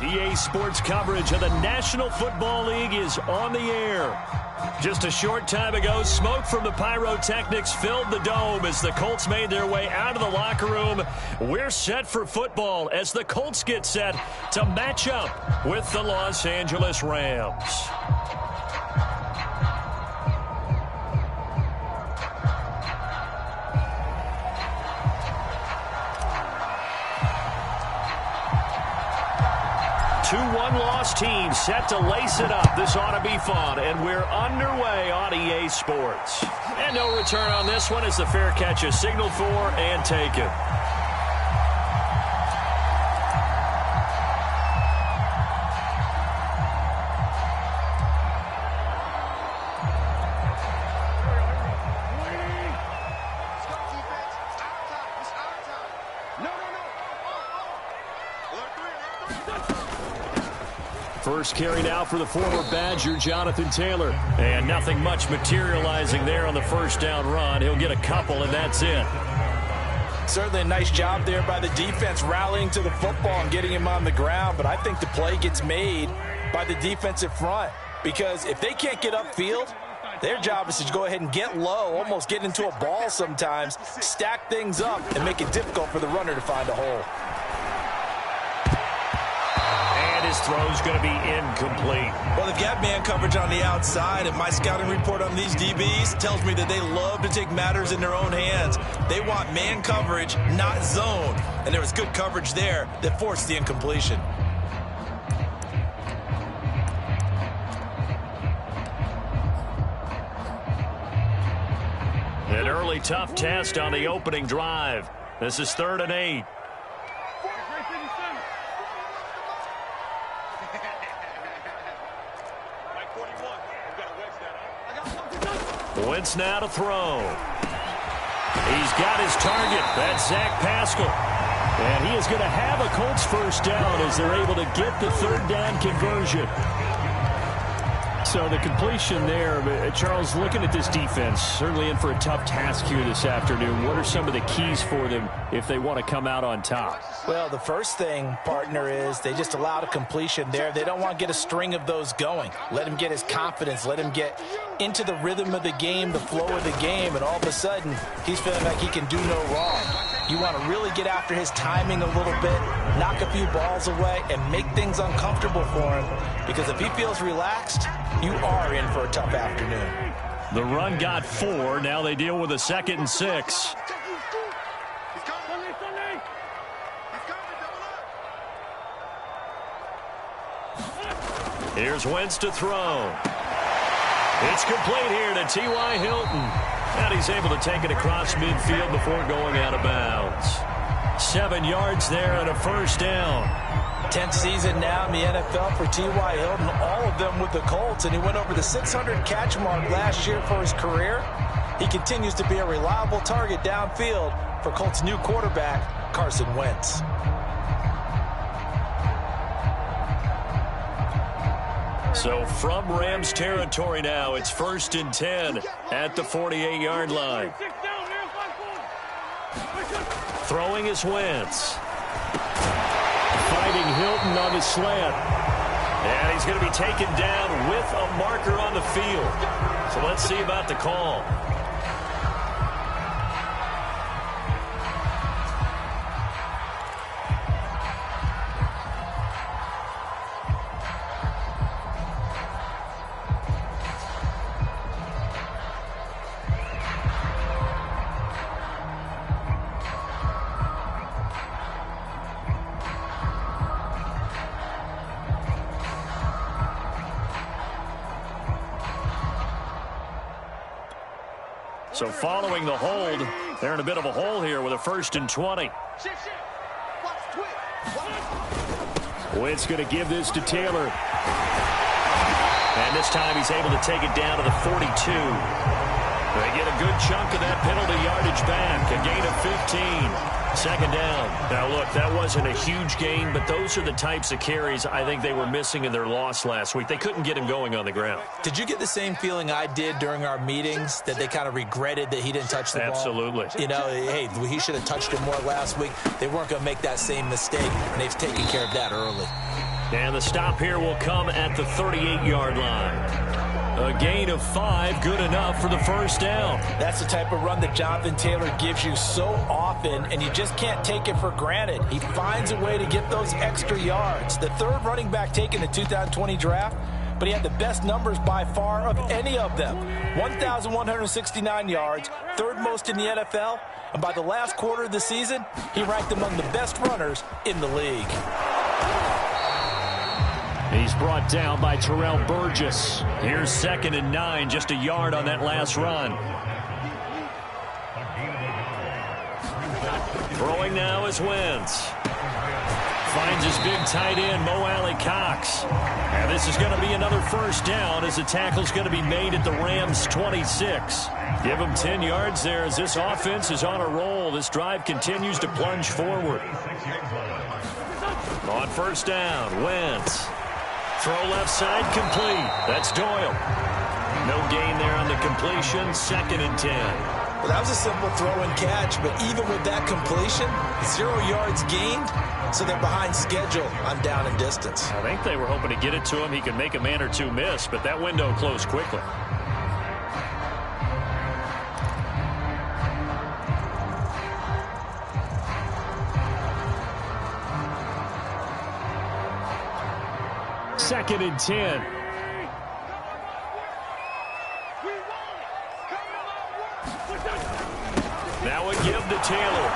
EA Sports coverage of the National Football League is on the air. Just a short time ago, smoke from the pyrotechnics filled the dome as the Colts made their way out of the locker room. We're set for football as the Colts get set to match up with the Los Angeles Rams. Two one-loss teams set to lace it up. This ought to be fun, and we're underway on EA Sports. And no return on this one as the fair catch is signaled for and taken. First carry now for the former Badger, Jonathan Taylor. And nothing much materializing there on the first down run. He'll get a couple, and that's it. Certainly a nice job there by the defense rallying to the football and getting him on the ground. But I think the play gets made by the defensive front. Because if they can't get upfield, their job is to go ahead and get low, almost get into a ball sometimes, stack things up, and make it difficult for the runner to find a hole. His throw's going to be incomplete. Well, they've got man coverage on the outside, and my scouting report on these DBs tells me that they love to take matters in their own hands. They want man coverage, not zone. And there was good coverage there that forced the incompletion. An early tough test on the opening drive. This is 3rd and 8. Wentz now to throw. He's got his target. That's Zach Pascal. And he is going to have a Colts first down as they're able to get the 3rd down conversion. So the completion there, Charles, looking at this defense, certainly in for a tough task here this afternoon. What are some of the keys for them if they want to come out on top? Well, the first thing, partner, is they just allowed a completion there. They don't want to get a string of those going. Let him get his confidence. Let him get into the rhythm of the game, the flow of the game, and all of a sudden, he's feeling like he can do no wrong. You want to really get after his timing a little bit, knock a few balls away, and make things uncomfortable for him. Because if he feels relaxed, you are in for a tough afternoon. The run got 4. Now they deal with a 2nd and 6. Here's Wentz to throw. It's complete here to T.Y. Hilton. And he's able to take it across midfield before going out of bounds. 7 yards there and a first down. 10th season now in the NFL for T.Y. Hilton, all of them with the Colts, and he went over the 600 catch mark last year for his career. He continues to be a reliable target downfield for Colts' new quarterback, Carson Wentz. So from Rams territory now, it's 1st and 10 at the 48-yard line. Throwing is Wentz. Fighting Hilton on the slant. And he's going to be taken down with a marker on the field. So let's see about the call. So following the hold, they're in a bit of a hole here with a 1st and 20. Wentz going to give this to Taylor. And this time he's able to take it down to the 42. They get a good chunk of that penalty yardage back. A gain of 15. 2nd down. Now, look, that wasn't a huge gain, but those are the types of carries I think they were missing in their loss last week. They couldn't get him going on the ground. Did you get the same feeling I did during our meetings, that they kind of regretted that he didn't touch the ball? Absolutely. You know, hey, he should have touched it more last week. They weren't going to make that same mistake, and they've taken care of that early. And the stop here will come at the 38-yard line. A gain of 5, good enough for the first down. That's the type of run that Jonathan Taylor gives you so often, and you just can't take it for granted. He finds a way to get those extra yards. The third running back taken in the 2020 draft, but he had the best numbers by far of any of them. 1,169 yards, third most in the NFL, and by the last quarter of the season, he ranked among the best runners in the league. He's brought down by Terrell Burgess. Here's 2nd and 9, just a yard on that last run. Throwing now is Wentz. Finds his big tight end, Mo Alley-Cox. And this is going to be another first down as the tackle's going to be made at the Rams' 26. Give him 10 yards there as this offense is on a roll. This drive continues to plunge forward. On first down, Wentz. Throw left side, complete. That's Doyle. No gain there on the completion, 2nd and 10. Well, that was a simple throw and catch, but even with that completion, 0 yards gained, so they're behind schedule on down and distance. I think they were hoping to get it to him. He could make a man or two miss, but that window closed quickly. Second and 10. Now a give to Taylor.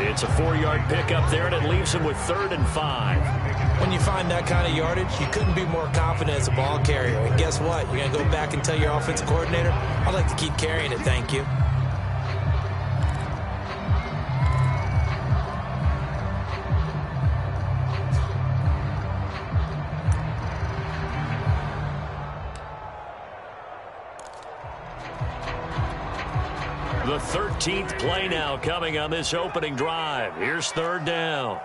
It's a 4-yard pickup there, and it leaves him with 3rd and 5. When you find that kind of yardage, you couldn't be more confident as a ball carrier. And guess what? You're going to go back and tell your offensive coordinator, I'd like to keep carrying it, thank you. The 13th play now coming on this opening drive. Here's 3rd down.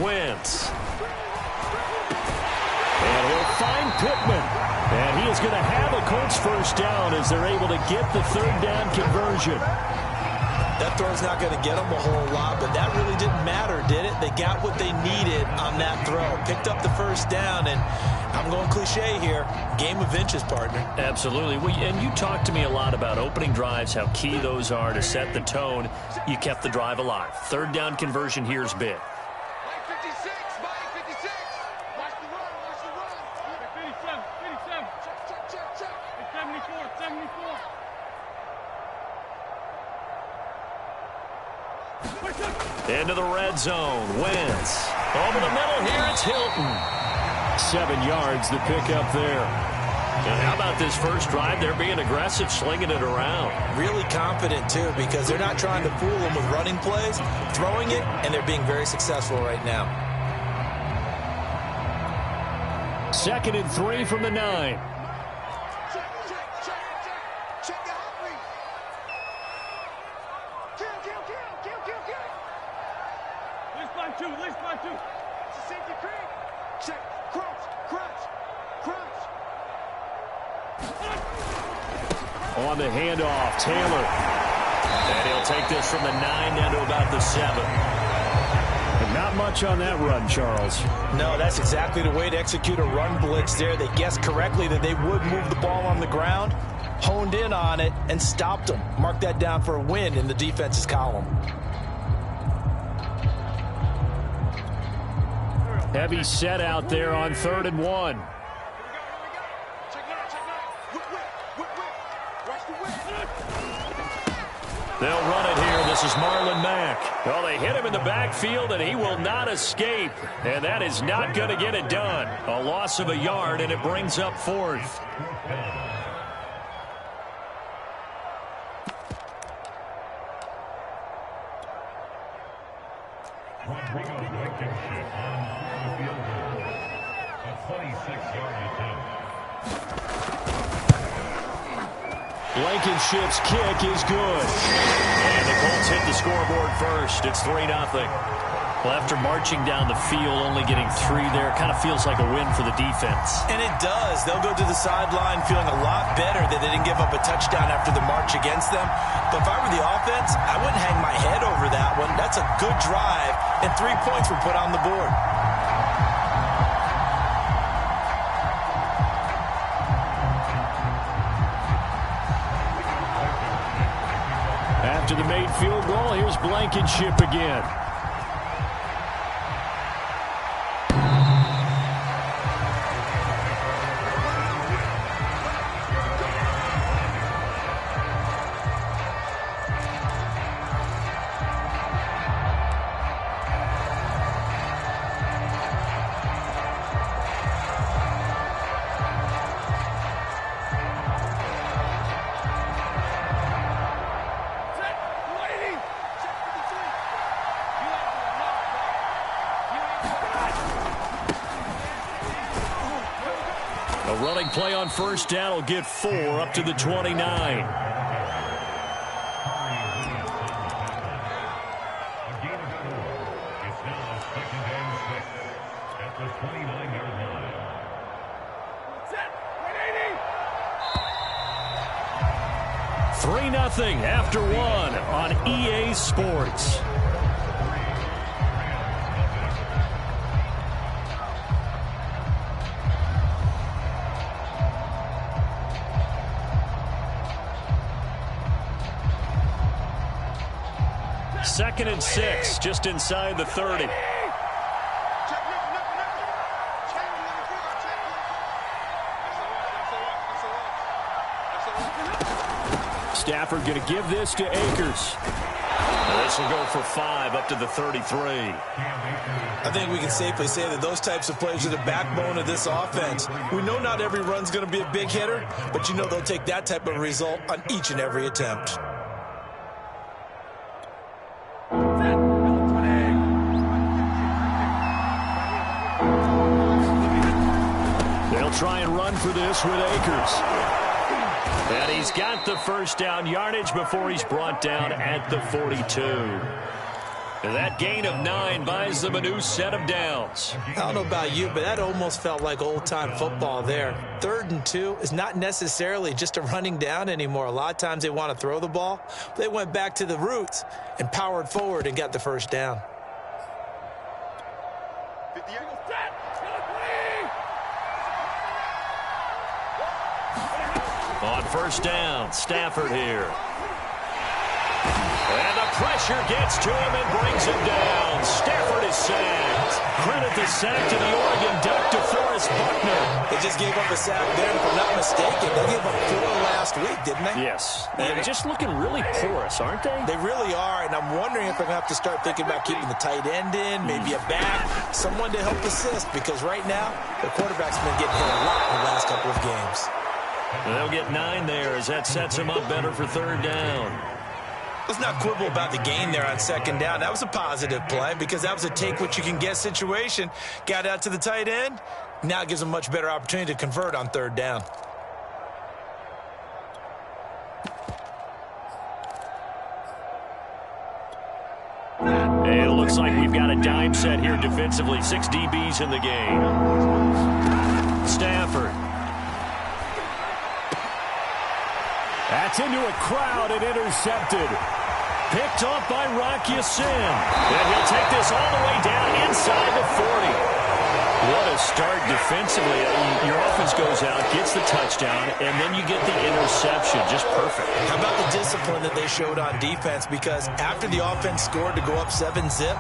Wentz. And he'll find Pittman. And he is going to have a Colts first down as they're able to get the 3rd down conversion. That throw's not going to get them a whole lot, but that really didn't matter, did it? They got what they needed on that throw. Picked up the first down, and I'm going cliche here. Game of inches, partner. Absolutely. And you talked to me a lot about opening drives, how key those are to set the tone. You kept the drive alive. 3rd down conversion here is big. Into the red zone. Wentz. Over the middle here, it's Hilton. 7 yards the pickup there. And how about this first drive? They're being aggressive, slinging it around. Really confident, too, because they're not trying to fool them with running plays, throwing it, and they're being very successful right now. 2nd and 3 from the 9. On the handoff, Taylor. And he'll take this from the 9 down to about the 7. And not much on that run, Charles. No, that's exactly the way to execute a run blitz there. They guessed correctly that they would move the ball on the ground, honed in on it, and stopped them. Mark that down for a win in the defense's column. Heavy set out there on 3rd and 1. They'll run it here. This is Marlon Mack. Well, they hit him in the backfield, and he will not escape. And that is not going to get it done. A loss of a yard, and it brings up 4th. Blankenship's kick is good. And the Colts hit the scoreboard first. It's 3-0. Well, after marching down the field, only getting 3 there, kind of feels like a win for the defense. And it does. They'll go to the sideline feeling a lot better that they didn't give up a touchdown after the march against them. But if I were the offense, I wouldn't hang my head over that one. That's a good drive, and 3 points were put on the board. After the made field goal, here's Blankenship again. A running play on first down will get 4 up to the 29. It's now 2nd and 6 at the 29-yard line. Set. 3-0 after 1 on EA Sports. Second and 6, just inside the 30. Stafford going to give this to Akers. This will go for 5 up to the 33. I think we can safely say that those types of plays are the backbone of this offense. We know not every run's going to be a big hitter, but you know they'll take that type of result on each and every attempt. They'll try and run for this with Akers. And he's got the first down yardage before he's brought down at the 42. And that gain of 9 buys them a new set of downs. I don't know about you, but that almost felt like old-time football there. 3rd and 2 is not necessarily just a running down anymore. A lot of times they want to throw the ball. They went back to the roots and powered forward and got the first down. On first down, Stafford here. And the pressure gets to him and brings him down. Stafford is sacked. Credit the sack to the Oregon Duck, DeForest Buckner. They just gave up a sack there, and if I'm not mistaken, they gave up 4 last week, didn't they? Yes. They're just looking really porous, aren't they? They really are, and I'm wondering if they're going to have to start thinking about keeping the tight end in, maybe a back, someone to help assist, because right now, the quarterback's been getting hit a lot in the last couple of games. They'll get 9 there as that sets them up better for 3rd down. Let's not quibble about the gain there on 2nd down. That was a positive play because that was a take-what-you-can-get situation. Got out to the tight end. Now it gives them a much better opportunity to convert on 3rd down. And it looks like we've got a dime set here defensively. 6 DBs in the game. Stafford. That's into a crowd and intercepted. Picked off by Rocky Sin. And he'll take this all the way down inside the 40. What a start defensively. Your offense goes out, gets the touchdown, and then you get the interception. Just perfect. How about the discipline that they showed on defense? Because after the offense scored to go up 7-zip,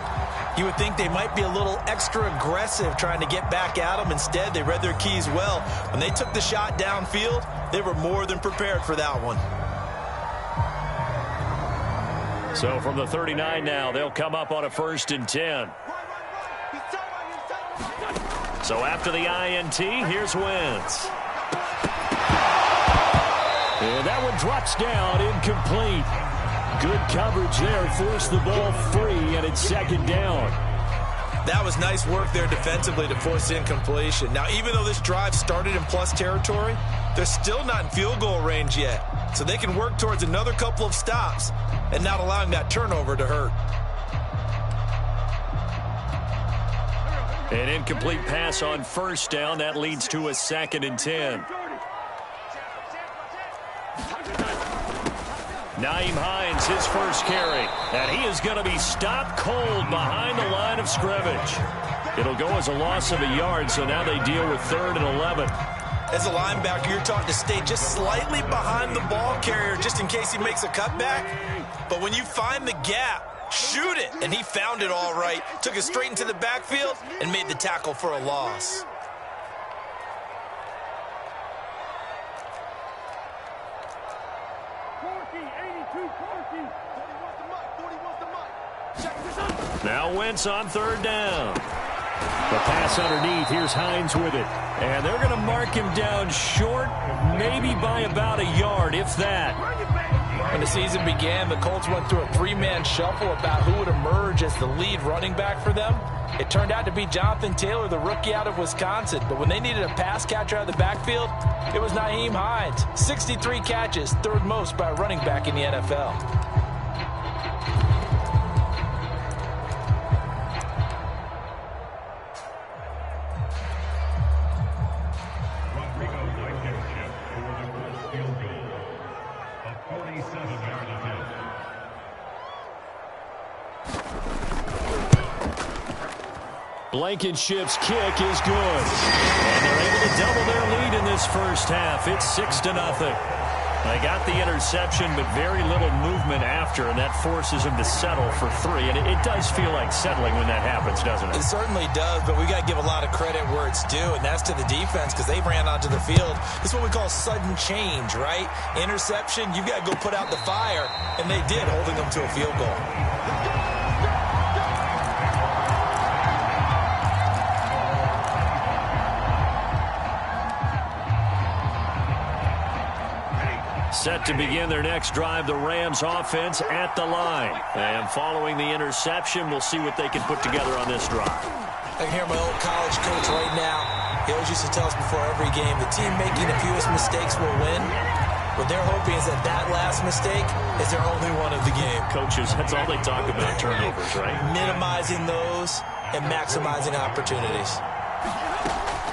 you would think they might be a little extra aggressive trying to get back at them. Instead, they read their keys well. When they took the shot downfield, they were more than prepared for that one. So from the 39 now, they'll come up on a 1st and 10. So after the INT, here's Wentz. And that one drops down, incomplete. Good coverage there, forced the ball free, and it's 2nd down. That was nice work there defensively to force incompletion. Now, even though this drive started in plus territory, they're still not in field goal range yet. So they can work towards another couple of stops and not allowing that turnover to hurt. An incomplete pass on first down. That leads to a 2nd and 10. Nyheim Hines, his first carry. And he is going to be stopped cold behind the line of scrimmage. It'll go as a loss of a yard, so now they deal with 3rd and 11. As a linebacker, you're taught to stay just slightly behind the ball carrier just in case he makes a cutback. But when you find the gap, shoot it. And he found it all right. Took it straight into the backfield and made the tackle for a loss. Now Wentz on 3rd down. The pass underneath. Here's Hines with it. And they're going to mark him down short, maybe by about a yard, if that. When the season began, the Colts went through a 3-man shuffle about who would emerge as the lead running back for them. It turned out to be Jonathan Taylor, the rookie out of Wisconsin. But when they needed a pass catcher out of the backfield, it was Nyheim Hines. 63 catches, 3rd most by a running back in the NFL. Blankenship's kick is good. And they're able to double their lead in this first half. It's 6-0. They got the interception, but very little movement after, and that forces them to settle for 3. And it does feel like settling when that happens, doesn't it? It certainly does, but we got to give a lot of credit where it's due, and that's to the defense because they ran onto the field. It's what we call sudden change, right? Interception, you've got to go put out the fire, and they did, holding them to a field goal. Set to begin their next drive, the Rams offense at the line. And following the interception, we'll see what they can put together on this drive. I can hear my old college coach right now. He always used to tell us before every game, the team making the fewest mistakes will win. What they're hoping is that that last mistake is their only one of the game. Coaches, that's all they talk about, turnovers, right? Minimizing those and maximizing opportunities.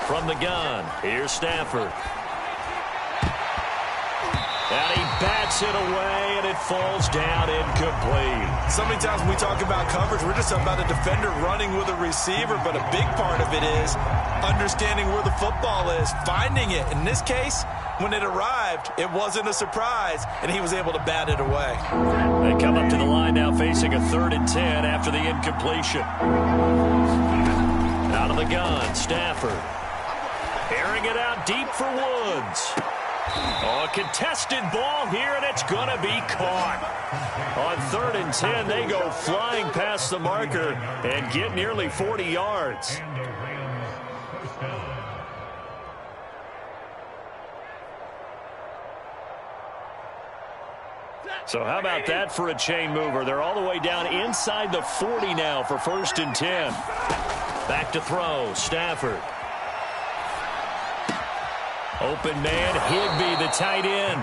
From the gun, here's Stafford. And he bats it away, and it falls down incomplete. So many times when we talk about coverage, we're just talking about a defender running with a receiver, but a big part of it is understanding where the football is, finding it. In this case, when it arrived, it wasn't a surprise, and he was able to bat it away. They come up to the line now facing a 3rd and 10 after the incompletion. Out of the gun, Stafford. Airing it out deep for Woods. Oh, a contested ball here, and it's going to be caught. On 3rd and 10, they go flying past the marker and get nearly 40 yards. So how about that for a chain mover? They're all the way down inside the 40 now for 1st and 10. Back to throw, Stafford. Open man, Higbee, the tight end.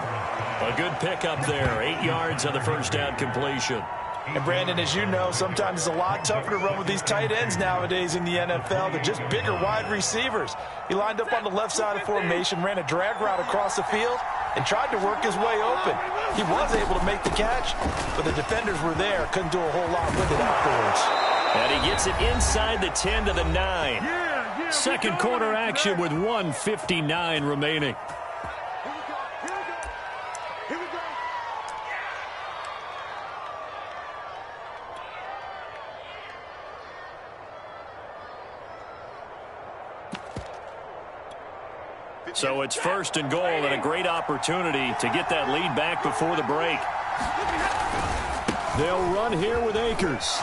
A good pickup there. 8 yards on the first down completion. And Brandon, as you know, sometimes it's a lot tougher to run with these tight ends nowadays in the NFL. They're just bigger wide receivers. He lined up on the left side of formation, ran a drag route across the field, and tried to work his way open. He was able to make the catch, but the defenders were there. Couldn't do a whole lot with it afterwards. And he gets it inside the 10 to the 9. Second quarter action with 1:59 remaining. So it's 1st and goal, and a great opportunity to get that lead back before the break. They'll run here with Akers.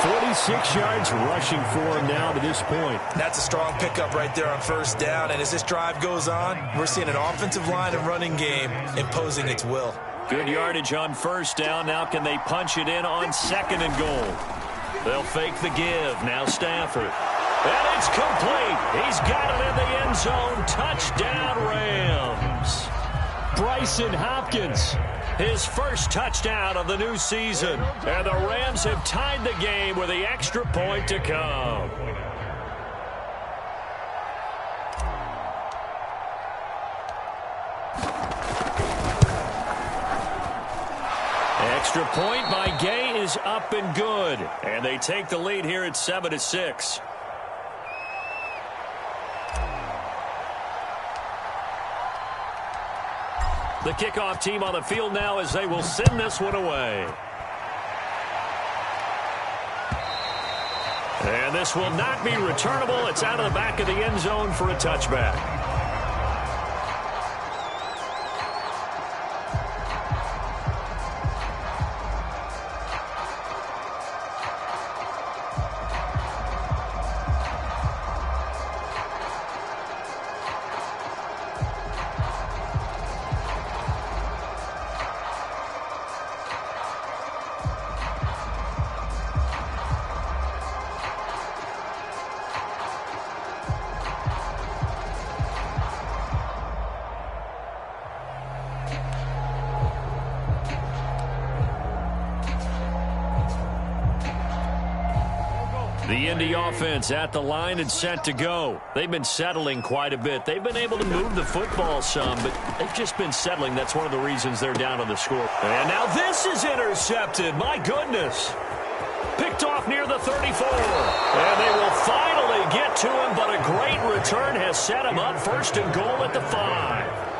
46 yards rushing for him now to this point. That's a strong pickup right there on 1st down. And as this drive goes on, we're seeing an offensive line and running game imposing its will. Good yardage on 1st down. Now can they punch it in on 2nd and goal? They'll fake the give. Now Stafford. And it's complete. He's got it in the end zone. Touchdown, Rams. Bryson Hopkins His first touchdown of the new season. And the Rams have tied the game with the extra point to come. Extra point by Gay is up and good. And they take the lead here at 7-6. The kickoff team on the field now as they will send this one away. And this will not be returnable. It's out of the back of the end zone for a touchback. The Indy offense at the line and set to go. They've been settling quite a bit. They've been able to move the football some, but they've just been settling. That's one of the reasons they're down on the score. And now this is intercepted. My goodness. Picked off near the 34. And they will finally get to him, but a great return has set him up. First and goal at the 5.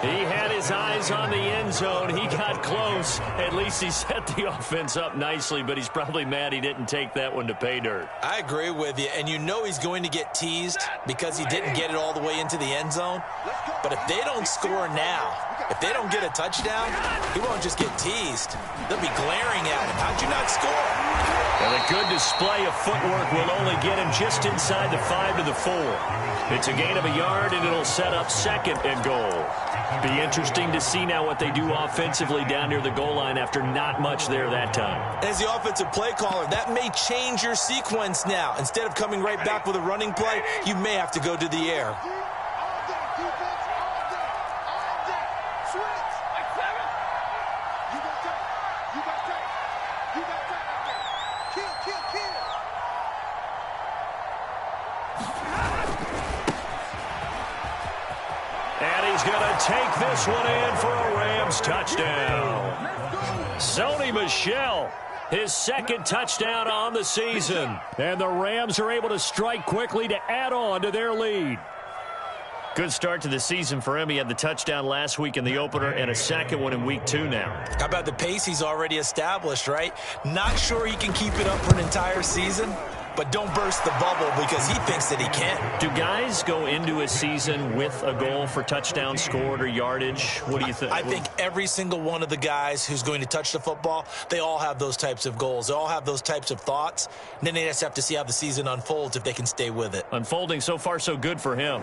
He had his eyes on the end zone. He got close. At least he set the offense up nicely, but he's probably mad he didn't take that one to pay dirt. I agree with you, and you know he's going to get teased because he didn't get it all the way into the end zone. But if they don't score now, if they don't get a touchdown, he won't just get teased. They'll be glaring at him. How'd you not score? And a good display of footwork will only get him just inside the 5 to the 4. It's a gain of a yard, and it'll set up second and goal. Be interesting to see now what they do offensively down near the goal line after not much there that time. As the offensive play caller, that may change your sequence now. Instead of coming right back with a running play, you may have to go to the air. Take this one in for a Rams touchdown. Sony Michel, his second touchdown on the season. And the Rams are able to strike quickly to add on to their lead. Good start to the season for him. He had the touchdown last week in the opener and a second one in week 2 now. How about the pace he's already established, right? Not sure he can keep it up for an entire season, but don't burst the bubble because he thinks that he can. Do guys go into a season with a goal for touchdown scored or yardage? What do you think? I think every single one of the guys who's going to touch the football, they all have those types of goals. They all have those types of thoughts. And then they just have to see how the season unfolds if they can stay with it. Unfolding so far so good for him.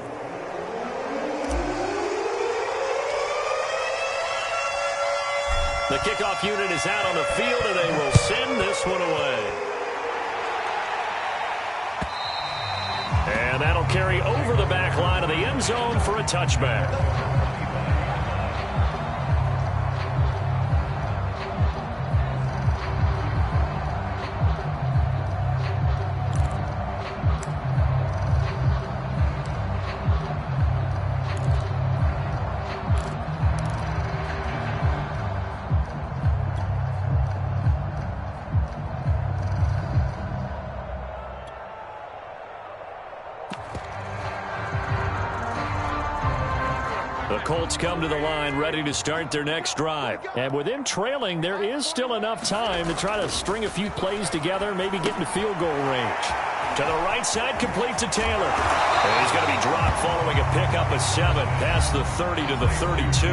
The kickoff unit is out on the field, and they will send this one away. And that'll carry over the back line of the end zone for a touchback. Colts come to the line ready to start their next drive. And with them trailing, there is still enough time to try to string a few plays together, maybe get into field goal range. To the right side, complete to Taylor. And he's going to be dropped following a pickup of 7 past the 30 to the 32.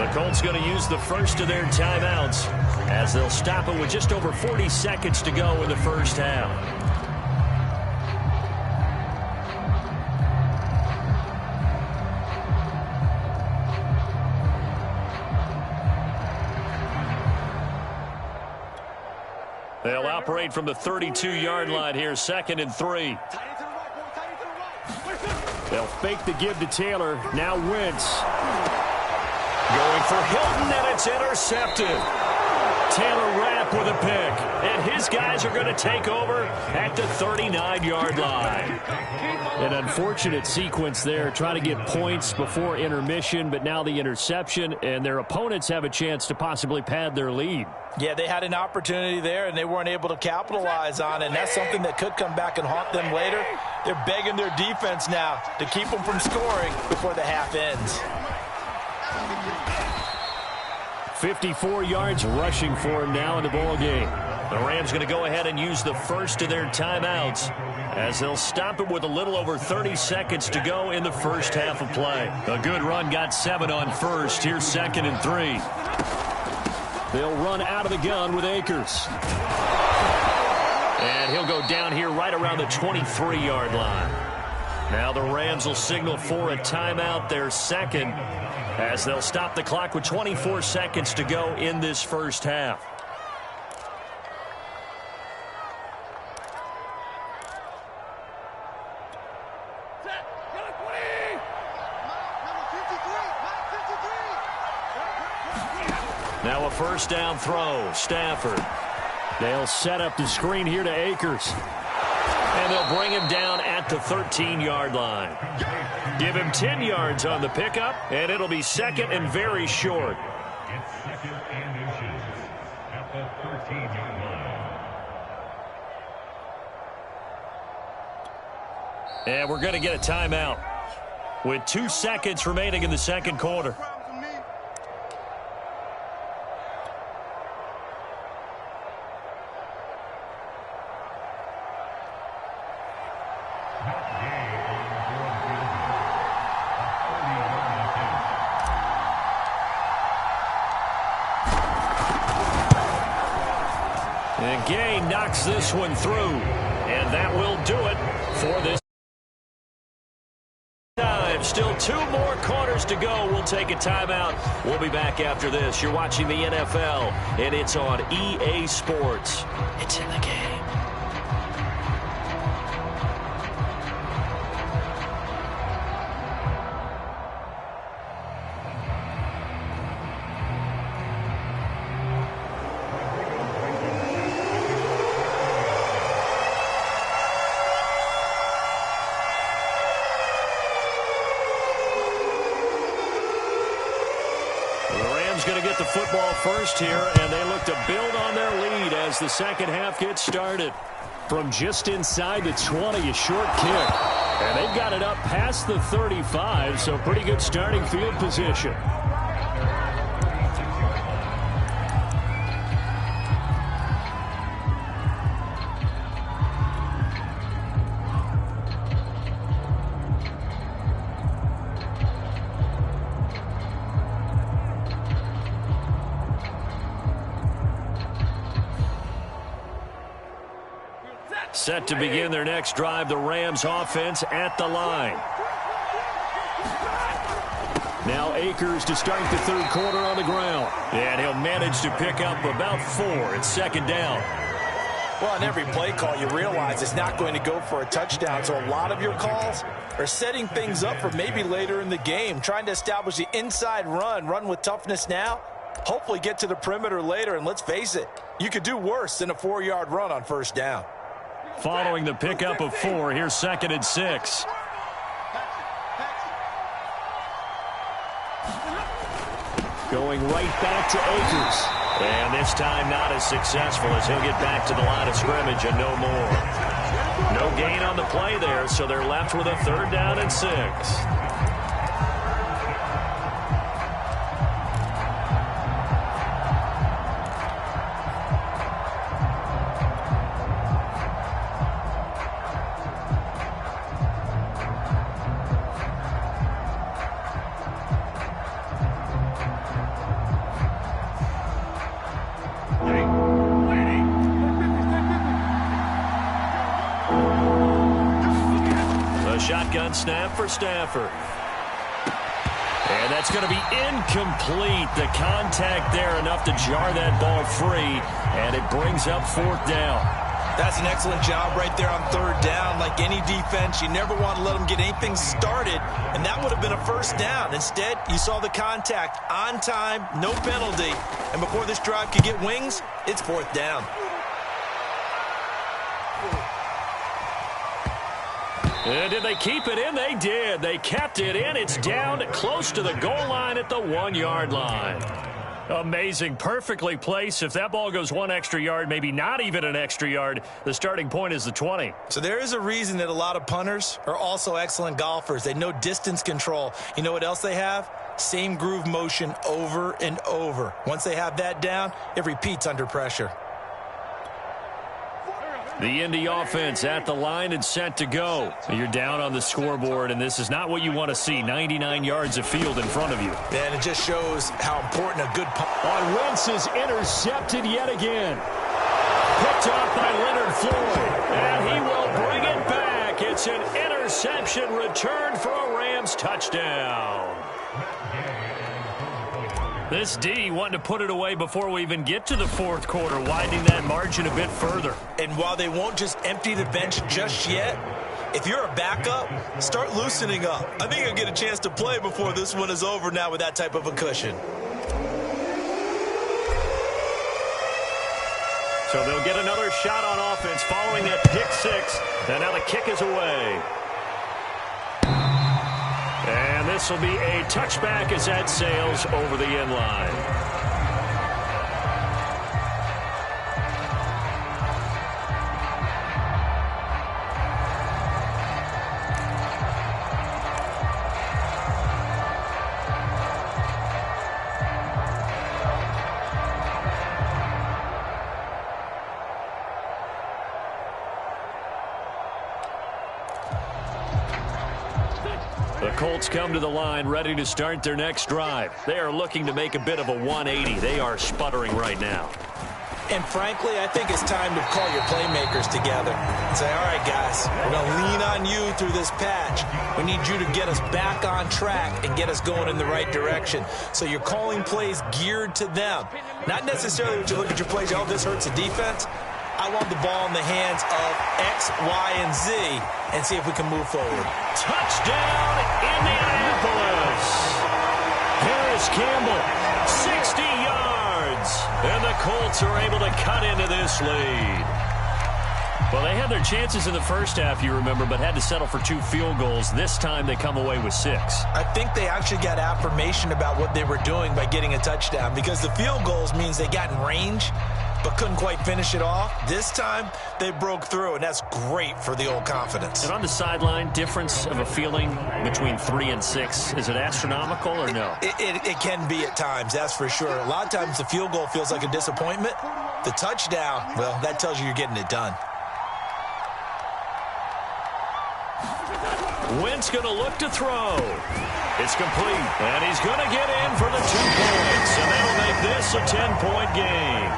The Colts going to use the first of their timeouts as they'll stop it with just over 40 seconds to go in the first half. They'll operate from the 32-yard line here, 2nd and 3. They'll fake the give to Taylor. Now Wentz. Going for Hilton, and it's intercepted. Taylor Rapp with a pick, and his guys are going to take over at the 39-yard line. An unfortunate sequence there, trying to get points before intermission, but now the interception, and their opponents have a chance to possibly pad their lead. Yeah, they had an opportunity there, and they weren't able to capitalize on it, and that's something that could come back and haunt them later. They're begging their defense now to keep them from scoring before the half ends. 54 yards rushing for him now in the ball game. The Rams going to go ahead and use the first of their timeouts as they'll stop it with a little over 30 seconds to go in the first half of play. A good run, got 7 on first. Here's 2nd and 3. They'll run out of the gun with Akers. And he'll go down here right around the 23-yard line. Now the Rams will signal for a timeout, their second, as they'll stop the clock with 24 seconds to go in this first half. Now a first down throw, Stafford. They'll set up the screen here to Akers. And they'll bring him down at the 13-yard line. Give him 10 yards on the pickup, and it'll be 2nd and very short. It's 2nd and inches at the 13-yard line. And we're going to get a timeout with 2 seconds remaining in the second quarter. And Gay knocks this one through, and that will do it for this time. Still 2 more quarters to go. We'll take a timeout. We'll be back after this. You're watching the NFL, and it's on EA Sports. It's in the game. Going to get the football first here, and they look to build on their lead as the second half gets started. From just inside the 20, a short kick. And they've got it up past the 35, so pretty good starting field position. Set to begin their next drive, the Rams offense at the line. Now Akers to start the third quarter on the ground. And he'll manage to pick up about 4. It's 2nd down. Well, on every play call, you realize it's not going to go for a touchdown. So a lot of your calls are setting things up for maybe later in the game, trying to establish the inside run with toughness now. Hopefully get to the perimeter later, and let's face it, you could do worse than a 4-yard run on first down. Following the pickup of 4, here's 2nd and 6. Going right back to Akers. And this time not as successful as he'll get back to the line of scrimmage and no more. No gain on the play there, so they're left with a 3rd down and 6. Shotgun snap for Stafford. And that's going to be incomplete. The contact there enough to jar that ball free, and it brings up 4th down. That's an excellent job right there on third down. Like any defense, you never want to let them get anything started, and that would have been a first down. Instead, you saw the contact on time, no penalty, and before this drive could get wings, it's fourth down. And did they keep it in? They did. They kept it in. It's down close to the goal line at the 1-yard line. Amazing. Perfectly placed. If that ball goes 1 extra yard, maybe not even an extra yard, the starting point is the 20. So there is a reason that a lot of punters are also excellent golfers. They know distance control. You know what else they have? Same groove motion over and over. Once they have that down, it repeats under pressure. The Indy offense at the line and set to go. You're down on the scoreboard, and this is not what you want to see. 99 yards of field in front of you. And it just shows how important a good punt. Wentz is intercepted yet again. Picked up by Leonard Floyd, and he will bring it back. It's an interception return for a Rams touchdown. This D wanting to put it away before we even get to the fourth quarter, widening that margin a bit further. And while they won't just empty the bench just yet, if you're a backup, start loosening up. I think you'll get a chance to play before this one is over now with that type of a cushion. So they'll get another shot on offense following that pick six. And now the kick is away. And this will be a touchback as that sails over the end line. The Colts come to the line ready to start their next drive. They are looking to make a bit of a 180. They are sputtering right now. And frankly, I think it's time to call your playmakers together and say, all right, guys, we're going to lean on you through this patch. We need you to get us back on track and get us going in the right direction. So you're calling plays geared to them. Not necessarily when you look at your plays, oh, this hurts the defense. I want the ball in the hands of X, Y, and Z and see if we can move forward. Touchdown, Indianapolis. Harris Campbell, 60 yards. And the Colts are able to cut into this lead. Well, they had their chances in the first half, you remember, but had to settle for 2 field goals. This time they come away with 6. I think they actually got affirmation about what they were doing by getting a touchdown, because the field goals means they got in range but couldn't quite finish it off. This time, they broke through, and that's great for the old confidence. And on the sideline, difference of a feeling between 3 and 6, is it astronomical or no? It can be at times, that's for sure. A lot of times the field goal feels like a disappointment. The touchdown, well, that tells you you're getting it done. Wentz going to look to throw. It's complete, and he's going to get in for the 2 points, and that'll make this a 10-point game.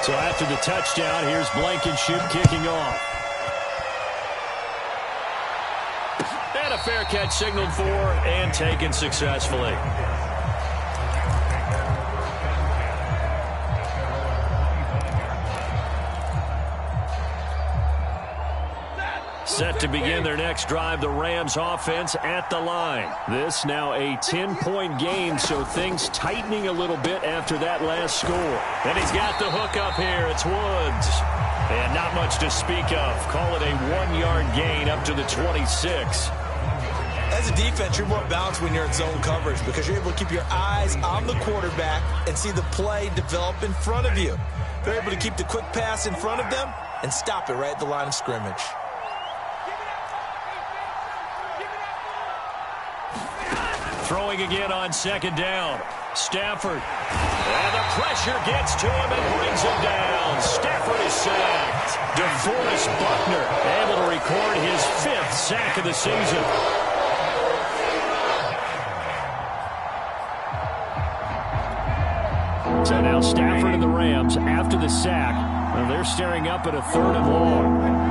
So after the touchdown, here's Blankenship kicking off. And a fair catch signaled for and taken successfully. Set to begin their next drive, the Rams offense at the line. This now a 10-point game, so things tightening a little bit after that last score. And he's got the hook up here. It's Woods. And not much to speak of. Call it a 1-yard gain up to the 26. As a defense, you're more balanced when you're in zone coverage because you're able to keep your eyes on the quarterback and see the play develop in front of you. You're able to keep the quick pass in front of them and stop it right at the line of scrimmage. Throwing again on second down. Stafford. And the pressure gets to him and brings him down. Stafford is sacked. DeForest Buckner able to record his 5th sack of the season. So now Stafford and the Rams, after the sack, they're staring up at a 3rd and long.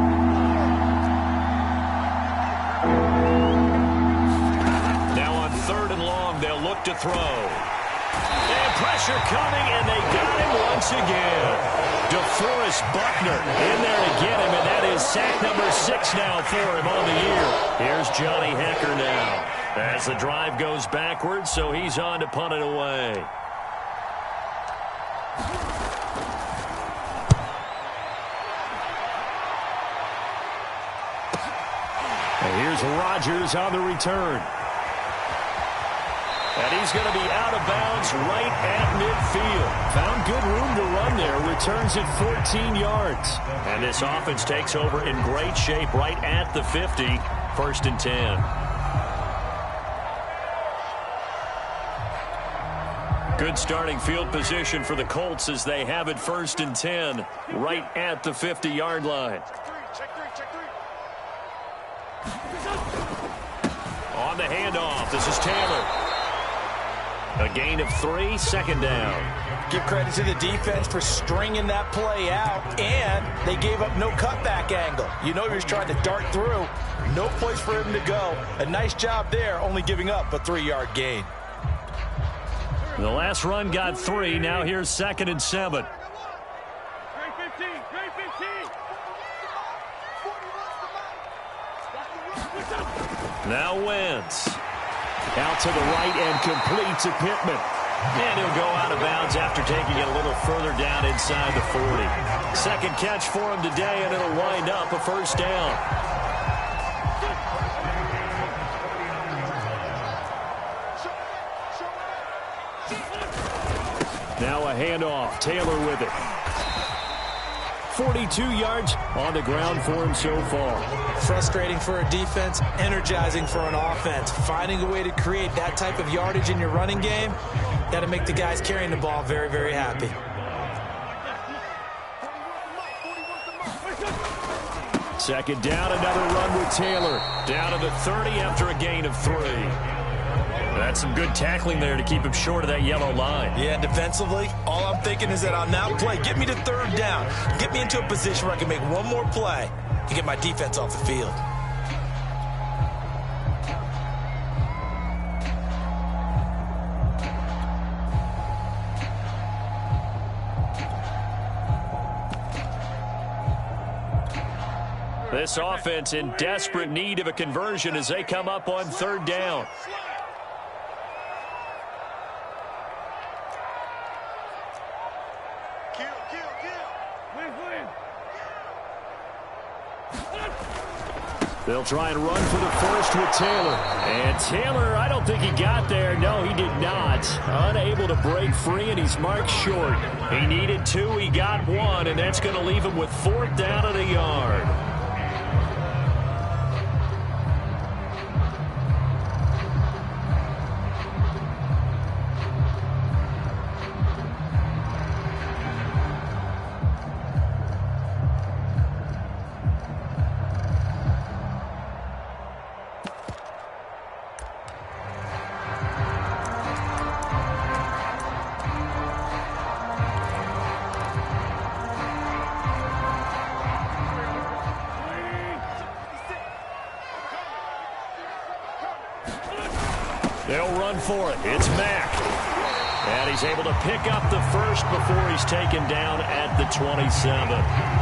look to throw. And pressure coming, and they got him once again. DeForest Buckner in there to get him, and that is sack number 6 now for him on the year. Here's Johnny Hekker now as the drive goes backwards, so he's on to punt it away. And here's Rodgers on the return. And he's going to be out of bounds right at midfield. Found good room to run there. Returns it 14 yards. And this offense takes over in great shape right at the 50. 1st and 10. Good starting field position for the Colts as they have it 1st and 10 right at the 50-yard line. On the handoff, this is Taylor. A gain of 3, 2nd down. Give credit to the defense for stringing that play out, and they gave up no cutback angle. You know he was trying to dart through. No place for him to go. A nice job there, only giving up a 3-yard gain. The last run got 3. Now here's 2nd and 7. Great 15, great 15. Now Wentz. Out to the right and complete to Pittman. And he'll go out of bounds after taking it a little further down inside the 40. 2nd catch for him today, and it'll wind up a 1st down. Now a handoff. Taylor with it. 42 yards on the ground for him so far. Frustrating for a defense, energizing for an offense. Finding a way to create that type of yardage in your running game, got to make the guys carrying the ball very, very happy. 2nd down, another run with Taylor. Down to the 30 after a gain of 3. That's some good tackling there to keep him short of that yellow line. Yeah, defensively, all I'm thinking is that on that play, get me to 3rd down. Get me into a position where I can make one more play and get my defense off the field. This offense in desperate need of a conversion as they come up on 3rd down. They'll try and run for the 1st with Taylor. And Taylor, I don't think he got there. No, he did not. Unable to break free, and he's marked short. He needed 2, he got 1, and that's going to leave him with 4th down at a yard. They'll run for it. It's Mack. And he's able to pick up the 1st before he's taken down at the 27.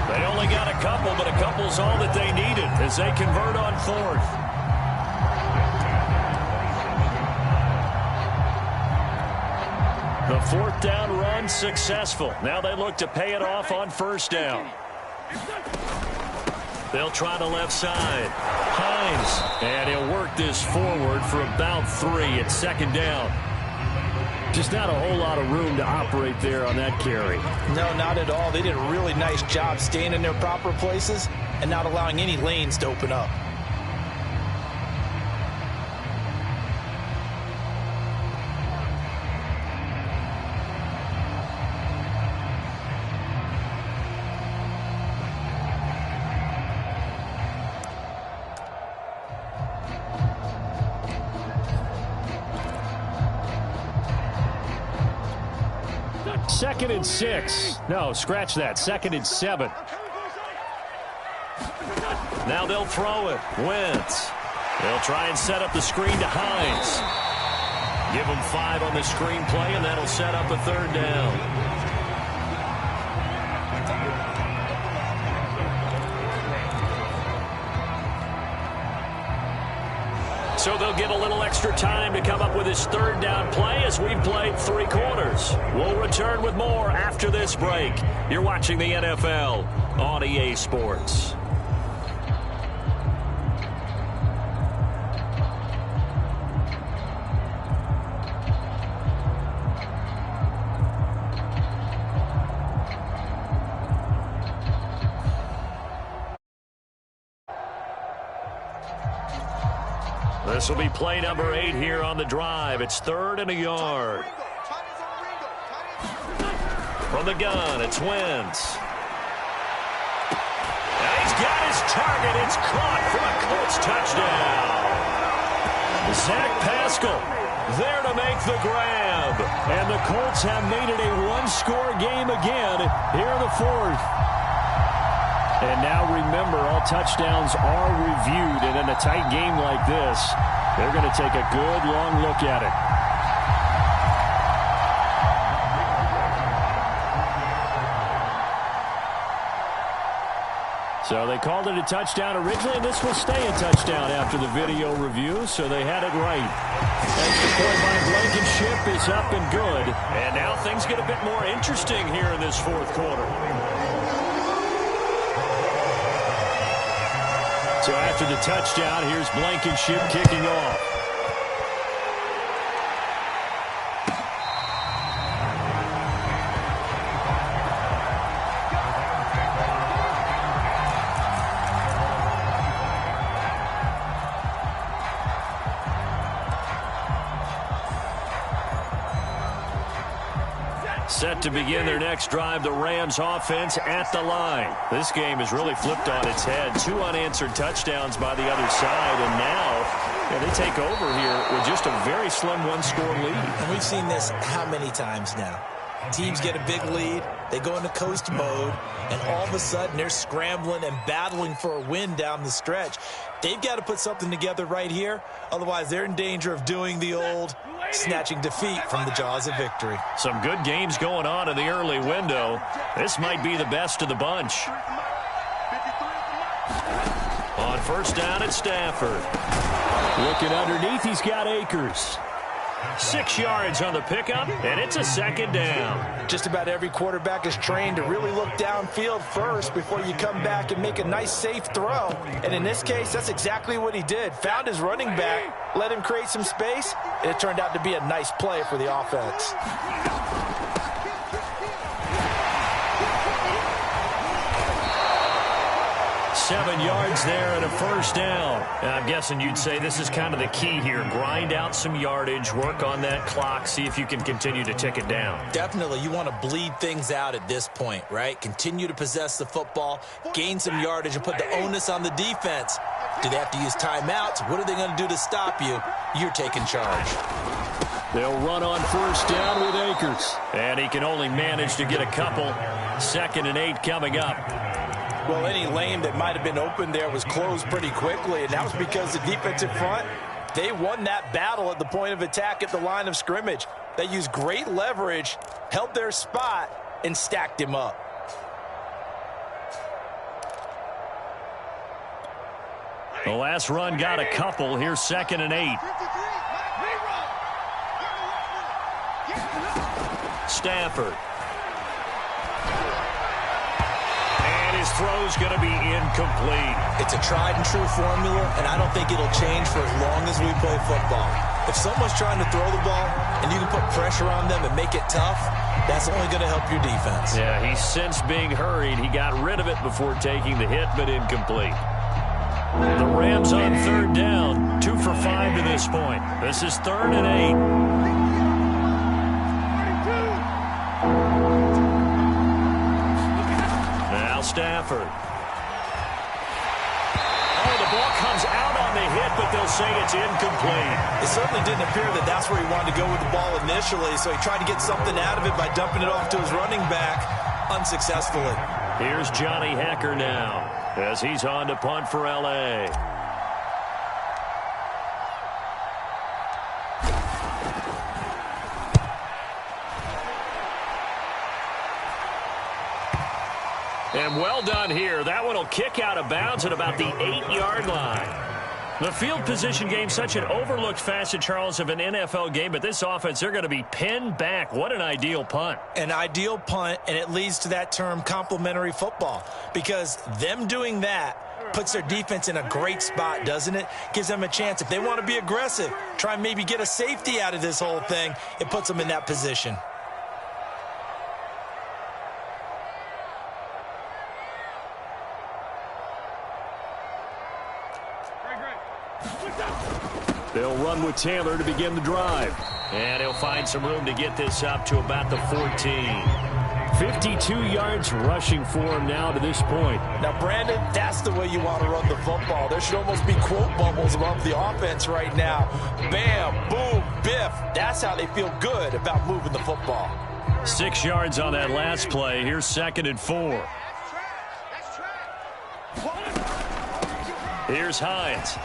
They only got a couple, but a couple's all that they needed as they convert on 4th. The 4th down run successful. Now they look to pay it off on 1st down. They'll try the left side. Hines. And he'll work this forward for about 3 at 2nd down. Just not a whole lot of room to operate there on that carry. No, not at all. They did a really nice job staying in their proper places and not allowing any lanes to open up. Second and 6. No, scratch that. 2nd and 7. Now they'll throw it. Wentz. They'll try and set up the screen to Hines. Give them 5 on the screenplay, and that'll set up a third down. So they'll get a little extra time to come up with his third down play as we've played 3 quarters. We'll return with more after this break. You're watching the NFL on EA Sports. This will be play number 8 here on the drive. It's 3rd and a yard. From the gun, it's Wentz. Now he's got his target. It's caught for a Colts touchdown. Zach Pascal there to make the grab. And the Colts have made it a one-score game again here in the 4th. And now remember, all touchdowns are reviewed, and in a tight game like this, they're going to take a good long look at it. So they called it a touchdown originally, and this will stay a touchdown after the video review, so they had it right. Extra point by Blankenship is up and good. And now things get a bit more interesting here in this 4th quarter. So after the touchdown, here's Blankenship kicking off. Set to begin their next drive, the Rams offense at the line. This game has really flipped on its head. 2 unanswered touchdowns by the other side, and now they take over here with just a very slim one-score lead. And we've seen this how many times now? Teams get a big lead, they go into coast mode, and all of a sudden they're scrambling and battling for a win down the stretch. They've got to put something together right here, otherwise they're in danger of doing the old snatching defeat from the jaws of victory. Some good games going on in the early window. This might be the best of the bunch. On first down, it's Stafford. Looking underneath, he's got Akers. 6 yards on the pickup, and it's a 2nd down. Just about every quarterback is trained to really look downfield first before you come back and make a nice, safe throw. And in this case, that's exactly what he did. Found his running back, let him create some space, and it turned out to be a nice play for the offense. Seven yards there and a first down. I'm guessing you'd say this is kind of the key here. Grind out some yardage, work on that clock, see if you can continue to tick it down. Definitely. You want to bleed things out at this point, right? Continue to possess the football, gain some yardage, and put the onus on the defense. Do they have to use timeouts? What are they going to do to stop you? You're taking charge. They'll run on first down with Akers. And he can only manage to get a couple. 2nd and 8 coming up. Well, any lane that might have been open there was closed pretty quickly, and that was because the defensive front, they won that battle at the point of attack at the line of scrimmage. They used great leverage, held their spot, and stacked him up. The last run got a couple. Here's 2nd and 8. Stafford. His throw's going to be incomplete. It's a tried-and-true formula, and I don't think it'll change for as long as we play football. If someone's trying to throw the ball and you can put pressure on them and make it tough, that's only going to help your defense. Yeah, he's since being hurried. He got rid of it before taking the hit, but incomplete. The Rams on 3rd down, 2 for 5 to this point. This is 3rd and 8. Stafford. Oh, the ball comes out on the hit, but they'll say it's incomplete. It certainly didn't appear that that's where he wanted to go with the ball initially, so he tried to get something out of it by dumping it off to his running back unsuccessfully. Here's Johnny Hecker now as he's on to punt for L.A. well done here. That one will kick out of bounds at about the 8-yard line. The field position game, such an overlooked facet, Charles, of an NFL game, but this offense, they're going to be pinned back. What an ideal punt. An ideal punt, and it leads to that term complementary football, because them doing that puts their defense in a great spot, doesn't it? Gives them a chance. If they want to be aggressive, try and maybe get a safety out of this whole thing, it puts them in that position. They'll run with Taylor to begin the drive. And he'll find some room to get this up to about the 14. 52 yards rushing for him now to this point. Now, Brandon, that's the way you want to run the football. There should almost be quote bubbles above the offense right now. Bam, boom, biff. That's how they feel good about moving the football. 6 yards on that last play. Here's 2nd and 4. Here's Hines.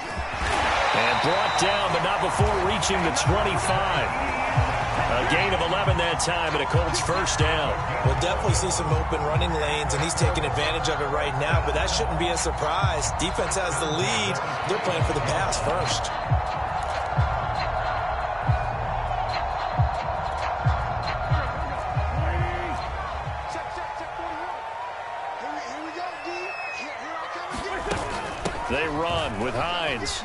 And brought down, but not before reaching the 25. A gain of 11 that time, and a Colts first down. We'll definitely see some open running lanes, and he's taking advantage of it right now, but that shouldn't be a surprise. Defense has the lead. They're playing for the pass first. They run with Hines.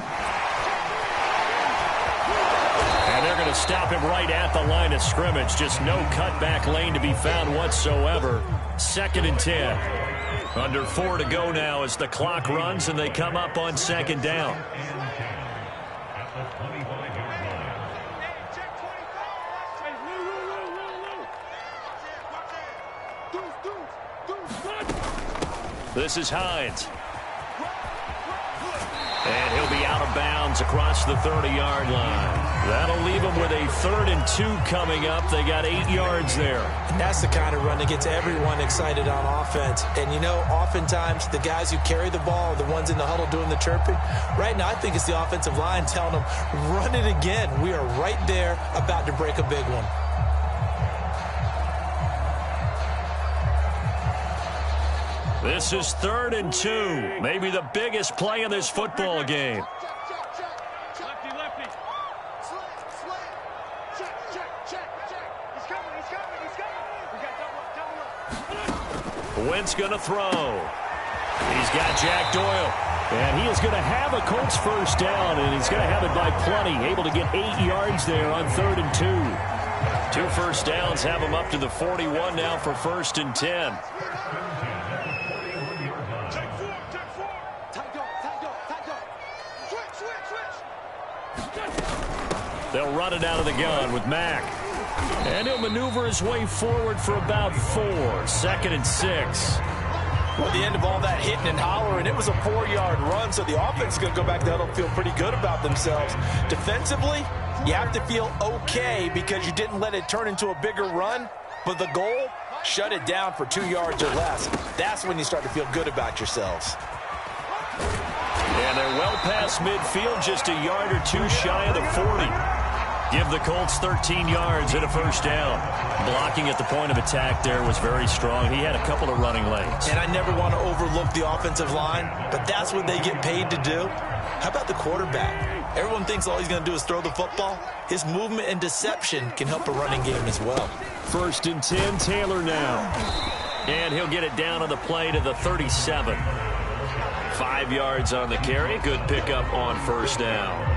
And they're going to stop him right at the line of scrimmage. Just no cutback lane to be found whatsoever. 2nd and 10. Under 4 to go now as the clock runs and they come up on 2nd down. This is Hines. And he'll be out of bounds across the 30-yard line. That'll leave them with a 3rd and 2 coming up. They got 8 yards there. And that's the kind of run that gets everyone excited on offense. And, you know, oftentimes the guys who carry the ball are the ones in the huddle doing the chirping. Right now, I think it's the offensive line telling them, run it again. We are right there about to break a big one. This is 3rd and 2. Maybe the biggest play in this football game. Lefty, lefty. Slant. Check. He's coming. We got double up. Wentz going to throw. He's got Jack Doyle. And he is going to have a Colts first down, and he's going to have it by plenty. Able to get 8 yards there on 3rd and 2. 2 first downs have him up to the 41 now for 1st and 10. They'll run it out of the gun with Mack. And he'll maneuver his way forward for about 4. 2nd and 6. Well, the end of all that hitting and hollering, it was a 4-yard run, so the offense is going to go back to huddle and feel pretty good about themselves. Defensively, you have to feel okay because you didn't let it turn into a bigger run, but the goal, shut it down for 2 yards or less. That's when you start to feel good about yourselves. And they're well past midfield, just a yard or 2 shy of the 40. Give the Colts 13 yards and a first down. Blocking at the point of attack there was very strong. He had a couple of running lanes. And I never want to overlook the offensive line, but that's what they get paid to do. How about the quarterback? Everyone thinks all he's going to do is throw the football. His movement and deception can help a running game as well. 1st and 10, Taylor now. And he'll get it down on the play to the 37. 5 yards on the carry. Good pickup on first down.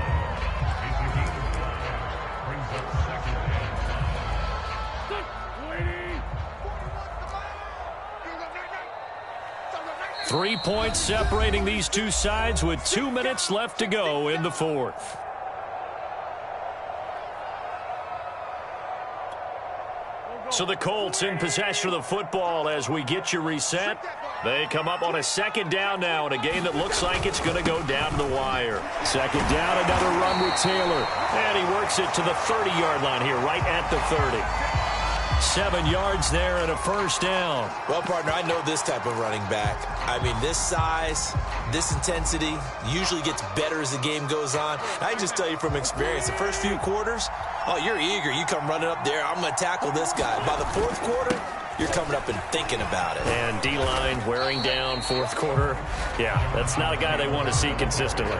Three points separating these two sides with 2 minutes left to go in the 4th. So the Colts in possession of the football as we get you reset. They come up on a 2nd down now in a game that looks like it's going to go down to the wire. 2nd down, another run with Taylor. And he works it to the 30-yard line here, right at the 30. 7 yards there and a first down. Well, partner, I know this type of running back. I mean, this size, this intensity usually gets better as the game goes on. I can just tell you from experience, the first few quarters, oh, you're eager. You come running up there, I'm going to tackle this guy. By the 4th quarter, you're coming up and thinking about it. And D-line wearing down fourth quarter. Yeah, that's not a guy they want to see consistently.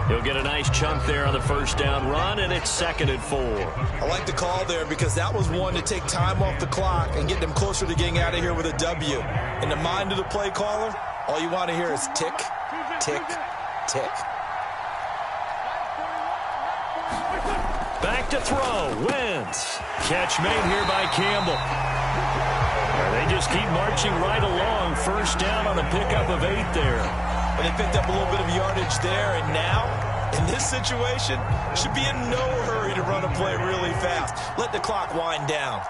He'll get a nice chunk there on the first down run, and it's 2nd and 4. I like the call there because that was one to take time off the clock and get them closer to getting out of here with a W. In the mind of the play caller, all you want to hear is tick, tick, tick. Back to throw. Wentz. Catch made here by Campbell. They just keep marching right along. First down on a pickup of 8 there. And they picked up a little bit of yardage there, and now, in this situation, should be in no hurry to run a play really fast. Let the clock wind down.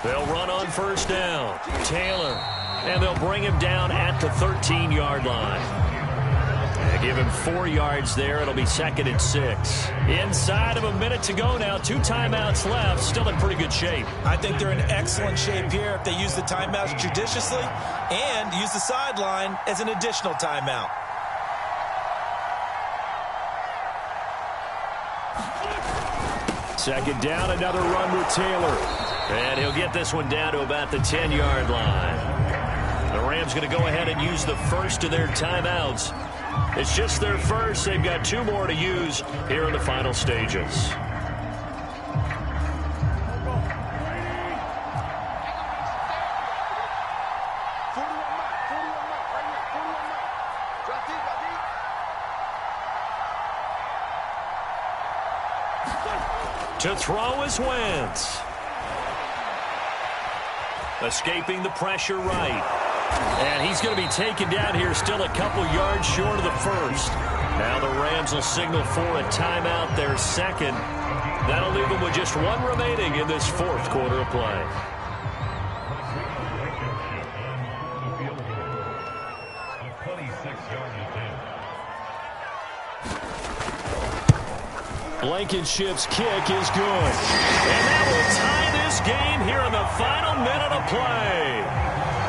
They'll run on first down. Taylor. And they'll bring him down at the 13-yard line. They give him 4 yards there. It'll be 2nd and 6. Inside of a minute to go now. 2 timeouts left. Still in pretty good shape. I think they're in excellent shape here if they use the timeouts judiciously and use the sideline as an additional timeout. Second down, another run with Taylor. And he'll get this one down to about the 10-yard line. The Rams going to go ahead and use the first of their timeouts. It's just their first. They've got 2 more to use here in the final stages. To throw is Wentz. Escaping the pressure right. And he's going to be taken down here still a couple yards short of the first. Now the Rams will signal for a timeout, their second. That'll leave them with just 1 remaining in this fourth quarter of play. Blankenship's kick is good. And that will tie this game here in the final minute of play.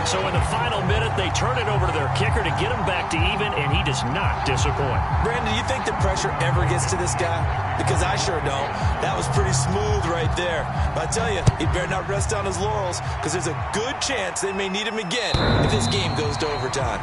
So in the final minute, they turn it over to their kicker to get him back to even, and he does not disappoint. Brandon, do you think the pressure ever gets to this guy? Because I sure don't. That was pretty smooth right there. But I tell you, he better not rest on his laurels because there's a good chance they may need him again if this game goes to overtime.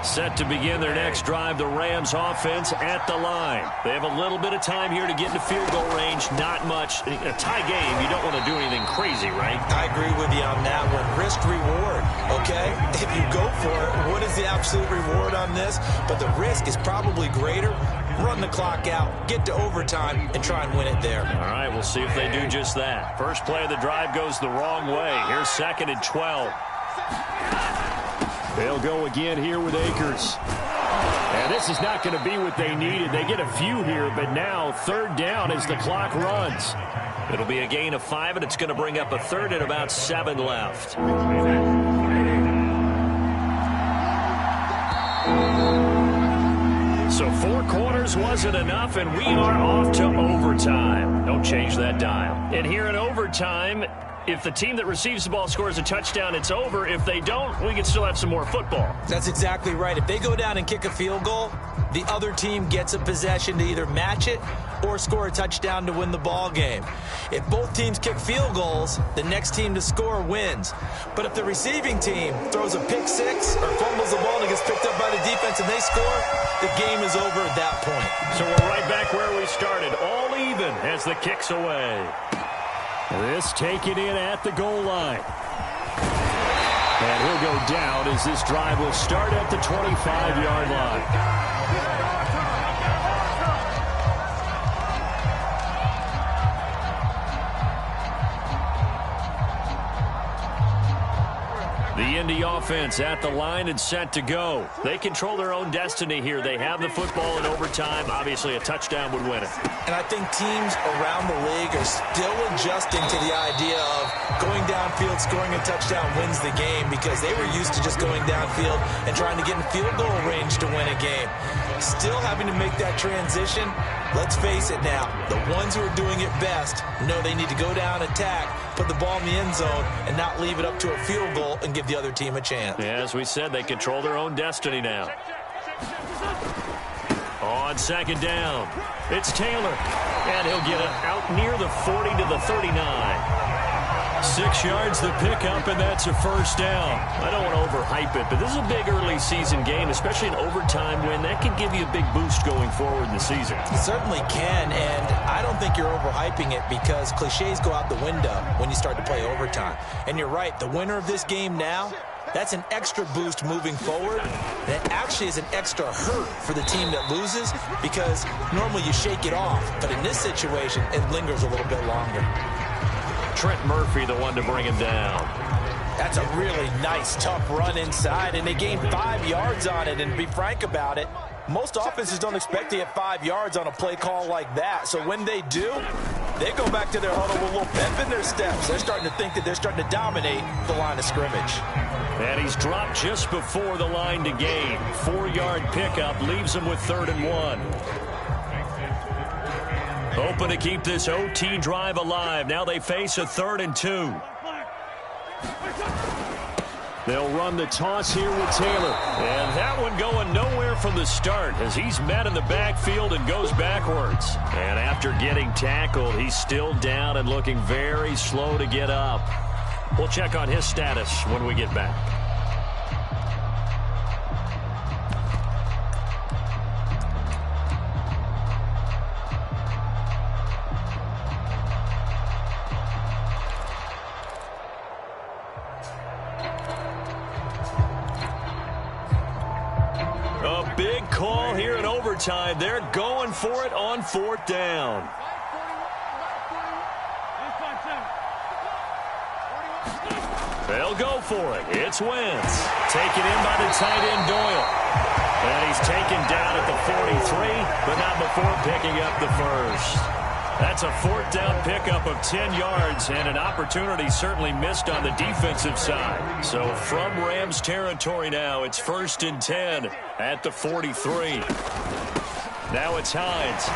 Set to begin their next drive, the Rams offense at the line. They have a little bit of time here to get into field goal range. Not much. A tie game, you don't want to do anything crazy, right? I agree with you on that one. Risk reward, okay? If you go for it, what is the absolute reward on this? But the risk is probably greater. Run the clock out, get to overtime, and try and win it there. All right, we'll see if they do just that. First play of the drive goes the wrong way. Here's 2nd and 12. They'll go again here with Akers. And this is not going to be what they needed. They get a few here, but now 3rd down as the clock runs. It'll be a gain of 5, and it's going to bring up a 3rd and about 7 left. So 4 quarters wasn't enough, and we are off to overtime. Don't change that dial. And here in overtime, if the team that receives the ball scores a touchdown, it's over. If they don't, we can still have some more football. That's exactly right. If they go down and kick a field goal, the other team gets a possession to either match it or score a touchdown to win the ball game. If both teams kick field goals, the next team to score wins. But if the receiving team throws a pick 6 or fumbles the ball and it gets picked up by the defense and they score, the game is over at that point. So we're right back where we started, all even as the kick's away. This taken in at the goal line. And he'll go down as this drive will start at the 25-yard line. The Indy offense at the line and set to go. They control their own destiny here. They have the football in overtime. Obviously, a touchdown would win it. And I think teams around the league are still adjusting to the idea of going downfield, scoring a touchdown wins the game, because they were used to just going downfield and trying to get in field goal range to win a game. Still having to make that transition. Let's face it now, the ones who are doing it best know they need to go down, attack, put the ball in the end zone, and not leave it up to a field goal and give the other team a chance. Yeah, as we said, they control their own destiny now. On second down, it's Taylor, and he'll get it out near the 40 to the 39. 6 yards the pickup, and that's a first down. I don't want to overhype it, but this is a big early season game, especially an overtime win. That can give you a big boost going forward in the season. It certainly can, and I don't think you're overhyping it, because cliches go out the window when you start to play overtime. And you're right, the winner of this game now, that's an extra boost moving forward. And it actually is an extra hurt for the team that loses, because normally you shake it off. But in this situation, it lingers a little bit longer. Trent Murphy, the one to bring him down. That's a really nice, tough run inside, and they gained 5 yards on it. And to be frank about it, most offenses don't expect to get 5 yards on a play call like that. So when they do, they go back to their huddle with a little pep in their steps. They're starting to think that they're starting to dominate the line of scrimmage. And he's dropped just before the line to gain. 4-yard pickup leaves him with 3rd and 1. Hoping to keep this OT drive alive. Now they face a 3rd and 2. They'll run the toss here with Taylor. And that one going nowhere from the start as he's met in the backfield and goes backwards. And after getting tackled, he's still down and looking very slow to get up. We'll check on his status when we get back. Big call here in overtime. They're going for it on 4th down. They'll go for it. It's Wentz. Taken in by the tight end Doyle. And he's taken down at the 43, but not before picking up the first. That's a 4th down pickup of 10 yards, and an opportunity certainly missed on the defensive side. So from Rams territory now, it's 1st and 10 at the 43. Now it's Hines.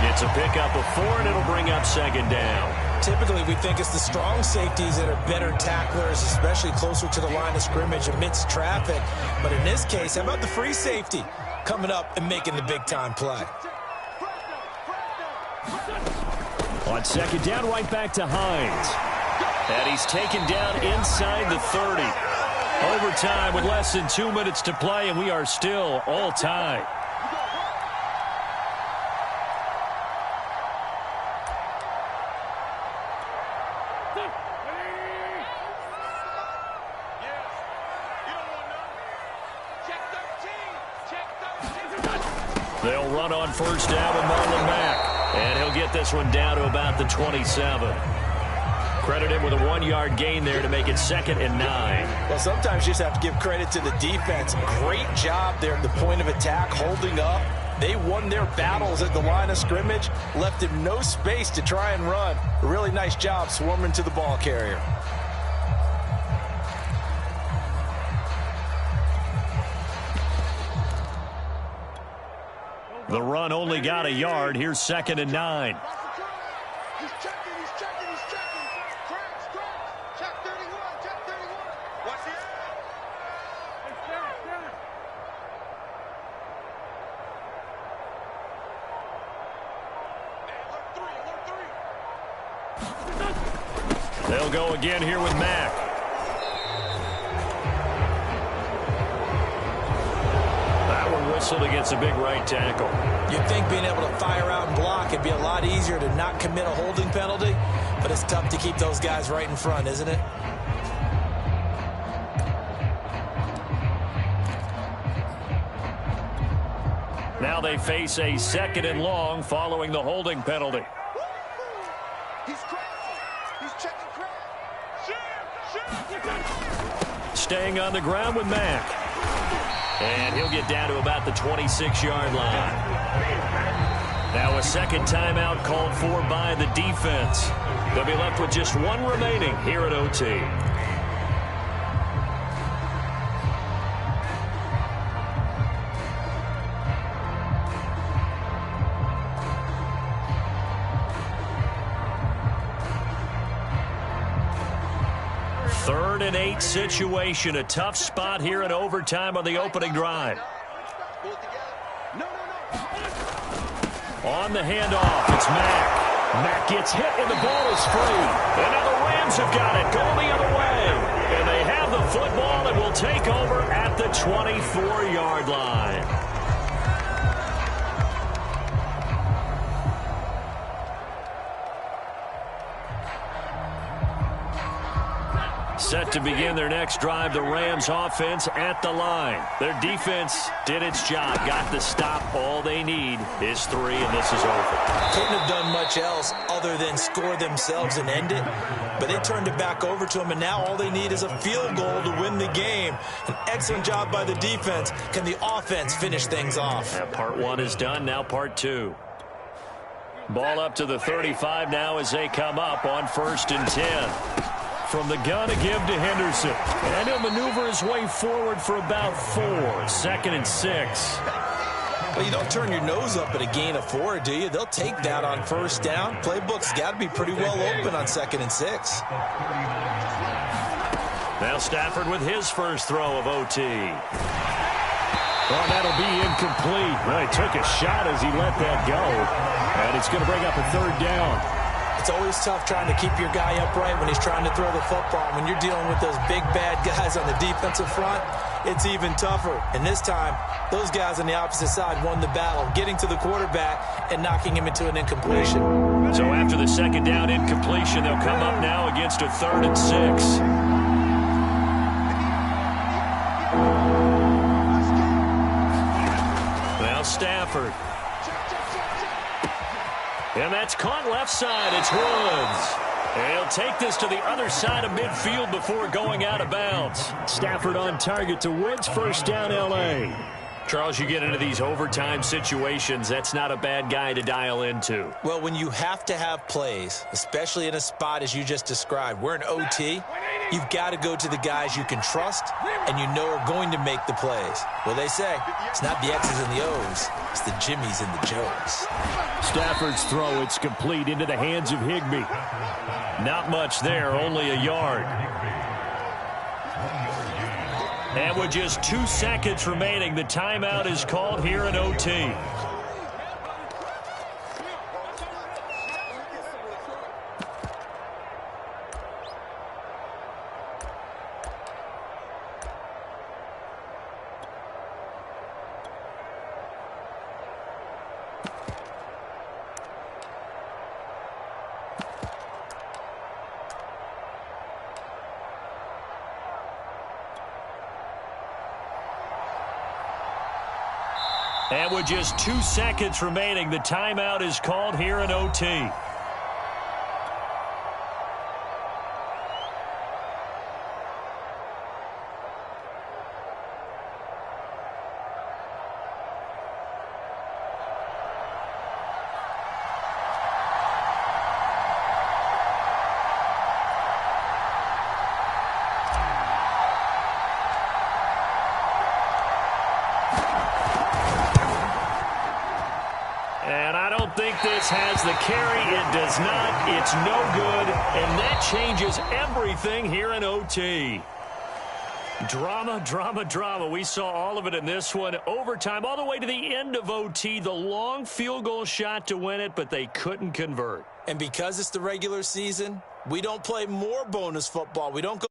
Gets a pickup of 4, and it'll bring up 2nd down. Typically, we think it's the strong safeties that are better tacklers, especially closer to the line of scrimmage amidst traffic. But in this case, how about the free safety coming up and making the big-time play? On 2nd down, right back to Hines. And he's taken down inside the 30. Overtime with less than 2 minutes to play, and we are still all tied. They'll run on 1st down with Marlon Mack. And he'll get this one down to about the 27. Credit him with a 1-yard gain there to make it 2nd and 9. Well, sometimes you just have to give credit to the defense. Great job there at the point of attack, holding up. They won their battles at the line of scrimmage, left him no space to try and run. A really nice job swarming to the ball carrier. The run only got a yard. Here's 2nd and 9. He's checking. Cracks. Check 31. Watch it. Alert 3. They'll go again here with Mack. Whistled against a big right tackle. You'd think being able to fire out and block it'd be a lot easier to not commit a holding penalty, but it's tough to keep those guys right in front, isn't it? Now they face a 2nd and long following the holding penalty. He's crashing. He's checking crack. Staying on the ground with Mack. And he'll get down to about the 26-yard line. Now a second timeout called for by the defense. They'll be left with just one remaining here at OT. Third and 8 situation. A tough spot here in overtime on the opening drive. On the handoff, it's Mack. Mack gets hit and the ball is free. And now the Rams have got it going the other way. And they have the football and will take over at the 24-yard line. Set to begin their next drive, the Rams offense at the line. Their defense did its job, got the stop. All they need is 3, and this is over. Couldn't have done much else other than score themselves and end it, but they turned it back over to them, and now all they need is a field goal to win the game. An excellent job by the defense. Can the offense finish things off? Yeah, part 1 is done, now part 2. Ball up to the 35 now as they come up on 1st and 10. From the gun to give to Henderson. And he'll maneuver his way forward for about 4. 2nd and 6. Well, you don't turn your nose up at a gain of 4, do you? They'll take that on 1st down. Playbook's got to be pretty well open on 2nd and 6. Now Stafford with his first throw of OT. Well, that'll be incomplete. Well, he took a shot as he let that go. And it's going to bring up a 3rd down. It's always tough trying to keep your guy upright when he's trying to throw the football. When you're dealing with those big, bad guys on the defensive front, it's even tougher. And this time, those guys on the opposite side won the battle, getting to the quarterback and knocking him into an incompletion. So after the 2nd down incompletion, they'll come up now against a 3rd and 6. Now Stafford. And that's caught left side. It's Woods. And he'll take this to the other side of midfield before going out of bounds. Stafford on target to Woods. 1st down, L.A. Charles, you get into these overtime situations, that's not a bad guy to dial into. Well, when you have to have plays, especially in a spot as you just described, we're in OT, you've got to go to the guys you can trust and you know are going to make the plays. Well, they say it's not the X's and the O's, it's the Jimmies and the Joes. Stafford's throw, it's complete into the hands of Higbee. Not much there, only a yard. And with just 2 seconds remaining, the timeout is called here in OT. And with just 2 seconds remaining, the timeout is called here in OT. This has the carry. It does not. It's no good. And that changes everything here in OT. Drama, drama, drama. We saw all of it in this one. Overtime all the way to the end of OT. The long field goal shot to win it, but they couldn't convert. And because it's the regular season, we don't play more bonus football. We don't go